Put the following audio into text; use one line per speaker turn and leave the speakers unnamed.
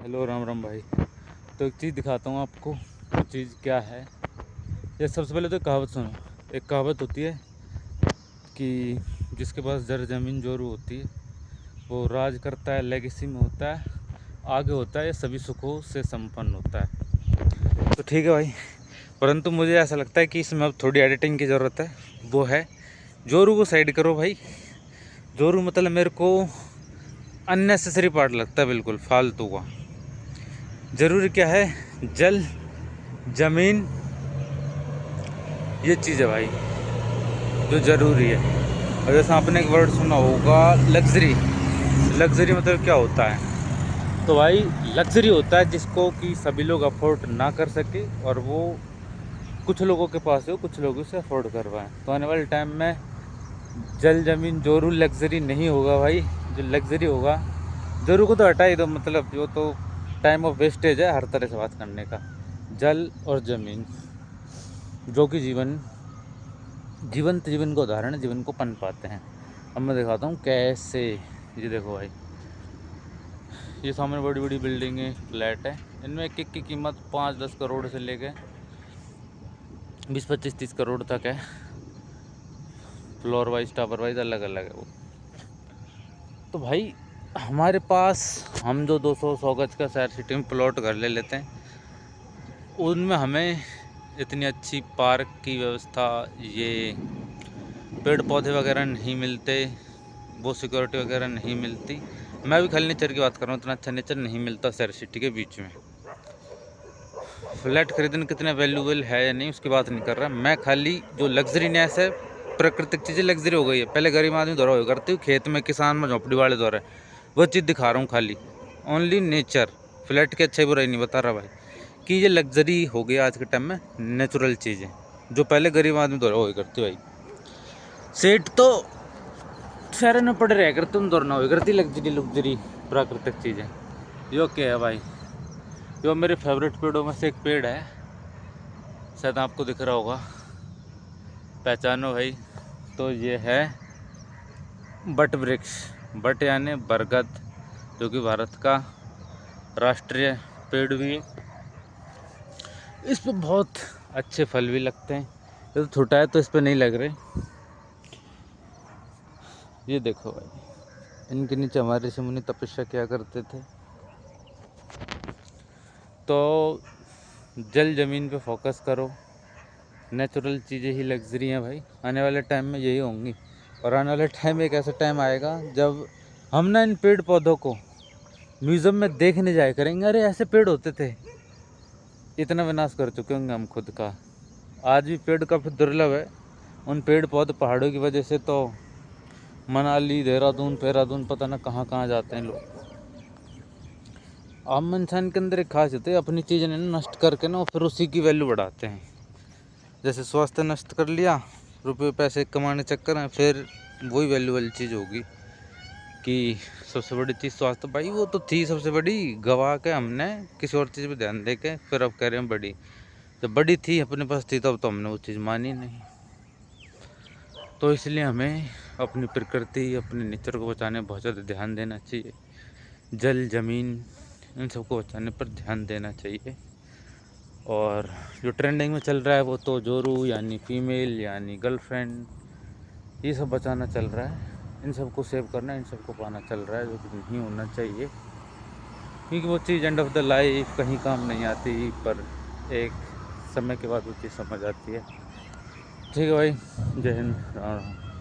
Hello Ram Ram भाई। तो एक चीज़ दिखाता हूँ आपको। वो चीज़ क्या है, ये सबसे पहले तो कहावत सुनो। एक कहावत होती है कि जिसके पास जर ज़मीन जोरू होती है वो राज करता है, लेगेसी में होता है, आगे होता है, ये सभी सुखों से संपन्न होता है। तो ठीक है भाई, परंतु मुझे ऐसा लगता है कि इसमें अब थोड़ी एडिटिंग की ज़रूरत है। वो है जोरू को साइड करो भाई। जोरू मतलब मेरे को अननेसेसरी पार्ट लगता है, बिल्कुल फालतू का। ज़रूरी क्या है, जल ज़मीन, ये चीज़ है भाई जो ज़रूरी है। और जैसा आपने एक वर्ड सुना होगा, लग्जरी। लग्जरी मतलब क्या होता है? तो भाई लग्जरी होता है जिसको कि सभी लोग अफोर्ड ना कर सके, और वो कुछ लोगों के पास है, कुछ लोग उसे अफोर्ड कर पाएँ। तो आने वाले टाइम में जल ज़मीन जोरू लग्जरी नहीं होगा भाई। जो लग्जरी होगा, जोरू को तो हटा ही दो, मतलब जो तो टाइम ऑफ वेस्टेज है हर तरह से बात करने का। जल और ज़मीन जो कि जीवंत जीवन का उदाहरण है, जीवन को पन पाते हैं। अब मैं दिखाता हूँ कैसे। ये देखो भाई, ये सामने बड़ी बड़ी बिल्डिंगें, फ्लैट है। इनमें एक एक की कीमत 5-10 करोड़ से लेके 20-25-30 करोड़ तक है। फ्लोर वाइज, टावर वाइज अलग अलग है वो। तो भाई हमारे पास, हम जो 200-100 गज का शहर सिटी में प्लॉट घर ले लेते हैं, उनमें हमें इतनी अच्छी पार्क की व्यवस्था, ये पेड़ पौधे वगैरह नहीं मिलते, वो सिक्योरिटी वगैरह नहीं मिलती। मैं भी खाली नेचर की बात कर रहा हूँ, इतना अच्छा नेचर नहीं मिलता शहर सिटी के बीच में। फ्लैट खरीदना कितना वैल्यूबल है या नहीं उसकी बात नहीं कर रहा मैं, खाली जो लग्जरीनेस है, प्राकृतिक चीज़ें लग्जरी हो गई है। पहले गरीब आदमी द्वारा हुआ करती हूँ, खेत में किसान में झोपड़ी वाले द्वारा, वो चीज़ दिखा रहा हूँ खाली। Only nature. फ्लैट की अच्छाई बुराई नहीं बता रहा भाई, कि ये लग्जरी हो गया आज के टाइम में। नेचुरल चीज़ें जो पहले गरीब आदमी द्वारा हुआ करती भाई, सेठ तो शहर में पड़े रह कर तुम दौड़ना हो करती लग्जरी लग्जरी प्राकृतिक चीज़ें। यो क्या है भाई, जो मेरे फेवरेट पेड़ों में से एक पेड़ है, शायद आपको दिख रहा होगा, पहचानो भाई। तो ये है बट वृक्ष। बट यानी बरगद, जो कि भारत का राष्ट्रीय पेड़ भी है। इस पे बहुत अच्छे फल भी लगते हैं। ये तो छोटा है तो इस पे नहीं लग रहे। ये देखो भाई, इनके नीचे हमारे ऋषि मुनि तपस्या किया करते थे। तो जल ज़मीन पे फोकस करो, नेचुरल चीज़ें ही लग्जरी हैं भाई। आने वाले टाइम में यही होंगी। और आने वाले टाइम में एक ऐसा टाइम आएगा जब हम ना इन पेड़ पौधों को म्यूज़ियम में देखने जाया करेंगे, अरे ऐसे पेड़ होते थे। इतना विनाश कर चुके होंगे हम खुद का। आज भी पेड़ काफ़ी दुर्लभ है। उन पेड़ पौधे पहाड़ों की वजह से तो मनाली, देहरादून, देहरादून पता ना कहाँ कहाँ जाते हैं लोग। आम इंसान के अंदर एक खासियत है, अपनी चीज़ें नष्ट करके ना फिर उसी की वैल्यू बढ़ाते हैं। जैसे स्वास्थ्य नष्ट कर लिया, रुपये पैसे कमाने चक्कर में, फिर वही वैल्यू वाली चीज़ होगी कि सबसे बड़ी चीज़ स्वास्थ्य। भाई वो तो थी सबसे बड़ी, गवा के हमने किसी और चीज़ पे ध्यान दे के फिर अब कह रहे हैं बड़ी। जब बड़ी थी अपने पास थी तब तो हमने वो चीज़ मानी नहीं। तो इसलिए हमें अपनी प्रकृति, अपने नेचर को बचाने में बहुत ज़्यादा ध्यान देना चाहिए। जल ज़मीन इन सबको बचाने पर ध्यान देना चाहिए। और जो ट्रेंडिंग में चल रहा है वो तो जोरू यानी फीमेल यानी गर्लफ्रेंड, ये सब बचाना चल रहा है। इन सबको सेव करना, इन सबको पाना चल रहा है, जो कि नहीं होना चाहिए। क्योंकि वो चीज़ एंड ऑफ द लाइफ कहीं काम नहीं आती, पर एक समय के बाद वो चीज़ समझ आती है। ठीक है भाई, जय हिंद, राम राम।